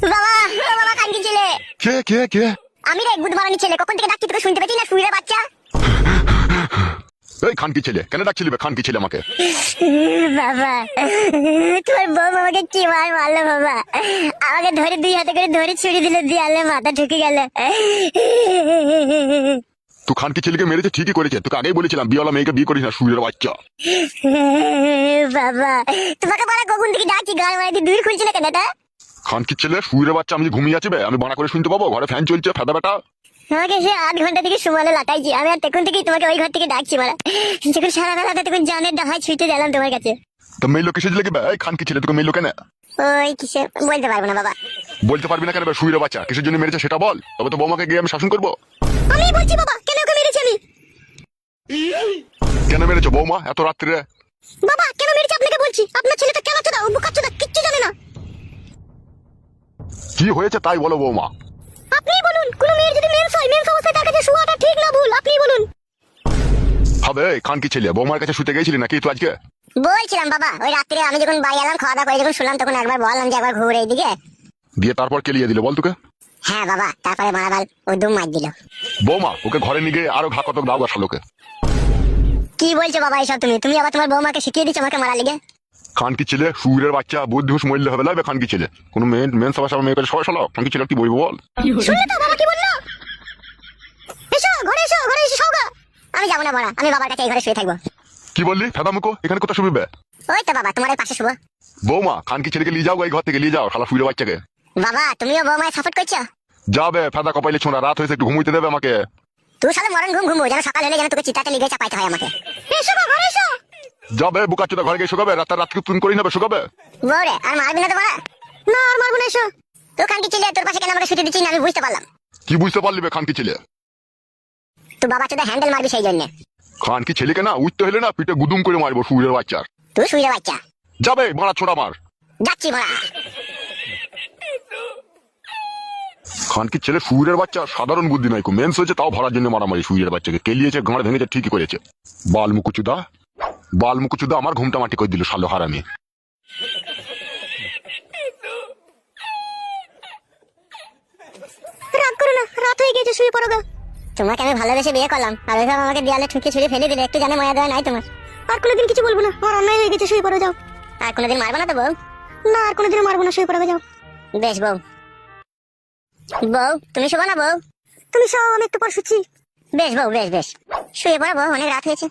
বাবা বাবা কানকি ছেলে। কে কে কে? আমি রে গুড মারানি ছেলে, কখন থেকে ডাকছি তোকে শুনতে পেয়েছি না শুইরে বাচ্চা। এই খানকি ছেলে, কেন ডাকছিলি বে খানকি ছেলে আমাকে? বাবা তোর বউ আমাকে কি মারলো বাবা, আমাকে ধরে দুই হাতে করে ধরে ছুরি দিল, দিয়ালে মাথা ঢুকে গেল। তুই খানকি ছেলেকে মেরেছে ঠিকই করেছে, তোকে আগেই বলেছিলাম বিয়েওয়ালা মেয়েকে বিয়ে করিস না, শুয়ের বাচ্চা। বাবা তোমাকে বলা কখন থেকে ডাকছি, গান মারাতে দূর খুলছে না কেন? খানকি ছেলে শুয়ের বাচ্চা, আমি যে ঘুমিয়ে আছি বে, আমি বানা করে শুনতে পাবো? ঘরে ফ্যান চলছে, ফেদা বেটা। আমাকে সে 8 ঘন্টা থেকে সুমালে লাটাইছি, আমি আর তখন থেকেই তোমাকে ওই ঘর থেকে ডাকছি মারা। যখন সারা বেলাতে তখন জানের ডাহাই ছুটে গেলাম তোমার কাছে। তো মেয়ে লোক এসে লেগে এই খানকি ছেলে তোকে মেয়ে লোক কেন? ওই কিসে বলতে পারবো না বাবা। বলতে পারবি না কেন বে? শুয়ের বাচ্চা কিসের জন্য মেরেছে সেটা বল, তবে তো বৌমাকে গিয়ে আমি শাসন করবো। আমি বলছি বাবা কেন ওকে মেরেছি আমি। কেন মেরেছো বৌমা এত রাত্রে? বাবা কেন মেরেছি আপনাকে বলছি, আপনার ছেলেটা কেন চোদা, ও বোকা চোদা, কিচ্ছু জানে না। কি হয়েছে তাই বলো বৌমা। আপনিই বলুন, কোন মেয়ের যদি মেন্স হয়, মেন্স অবস্থায় তার কাছে শোয়াটা ঠিক না ভুল, আপনিই বলুন। হবে খানকি ছেলে, বৌমার কাছে শুতে গেছিলি নাকি তুই আজকে? বলছিলাম বাবা, ওই রাত্রে আমি যখন বাড়ি এলাম খাওয়া দাওয়া করে যখন শুনলাম, তখন একবার বললাম যে একবার ঘুরে এইদিকে। দিয়ে তারপর কেলিয়ে দিল বল তোকে? হ্যাঁ বাবা, তারপরে মারাবাল ও দুম মার দিল। বৌমা ওকে ঘরে নিয়ে গিয়ে আরো ঘা কতক দাও শালোকে। কি বলছো বাবা এসব তুমি? তুমি আবার তোমার বৌমাকে শিখিয়ে দিচ্ছ আমাকে মারা লেগে। খানকি ছেলে শুয়ের বাচ্চা, বুদ্ধি হুঁশ মরলে হবে লাগবে খানকি ছেলে। কোন মেন সবার মেয়ে কাছে সবাই শোনাও, খানকি ছেলে কি বলবো বল? শুনলে তো বাবা কি বললো? এসো ঘরে, এসো ঘরে, এসে শোগা। আমি যাবো না বড়া, আমি বাবার কাছে এই ঘরে শুয়ে থাকবো। কি বললি ফেদা মুখো, এখানে কোথায় শুবি বে? ওই তো বাবা তোমার পাশে শুবো। বৌমা খানকি ছেলেকে নিয়ে যাও, এই ঘর থেকে নিয়ে যাও শালা শুয়ের বাচ্চাকে। বাবা তুমিও বৌমায় সাপোর্ট করছো? যাবে ফেদা কপাইলে ছোঁড়া, রাত হয়েছে একটু ঘুমোইতে দেবে আমাকে। তুই সালে মরণ ঘুম ঘুমো, যেন সকাল হলে যেন তোকে চিতাতে লিগে চাপাইতে হয় আমাকে। এসো গো ঘরে এসো। যাবে বুকাচোদা ঘরে গিয়ে শুকাবে, রাতকে তুমি করি নেবে শুকাবে। বউরে আর মারবি না তো বড়া? না আর মারবো না, এসো। তো খানকি ছেলে তোর পাশে কেন আমাকে শুতে দিচ্ছিস না আমি বুঝতে পারলাম। কি বুঝতে পারলি বে খানকি ছেলে? তুই বাবা চোদা হ্যান্ডেল মারবি সেই জন্য। খানকি ছেলেকে না উঠতে হলে না পিঠে গুদুম করে মারবো শুয়ের বাচ্চার। তুই শুয়ে বাচ্চা। যাবে মারা ছোড়া মার। যাচ্ছি বড়া। খানকি ছেলে শুয়ের বাচ্চা, সাধারণ বুদ্ধি নাই, মেন্স হয়েছে তাও ভরার জন্য মারামারি। শুয়ের বাচ্চাকে কেলিয়েছে, গাঁড় ভেঙেছে, ঠিকই করেছে। বালমুকুচুদা আমার ঘুমটা মাটি করে দিল শালো হারামি। রাগ করো না, রাত হয়ে গেছে, শুয়ে পড়ো গা। তোমাকে আমি ভালোবেসে বিয়ে করলাম, আর ওইভাবে আমাকে দেয়ালে ঠুকে ছুঁড়ে ফেলে দিলে, একটু জানে মায়া দেওয়া নাই তোমার? আর কোনোদিন কিছু বলবো না, আর অন্যায় হয়ে গেছে, শুয়ে পড়ো যাও। আর কোনোদিন মারবো না তো বউ? না আর কোনোদিন মারবো না, শুয়ে পড়ো যাও। বেশ বউ। বউ তুমি শোবো না বউ? তুমি শোও, আমি একটু পর শুচ্ছি। বেশ বউ, বেশ বেশ, শুয়ে পড়ো বউ, অনেক রাত হয়েছে।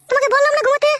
তোমাকে বললাম না ঘুমাতে।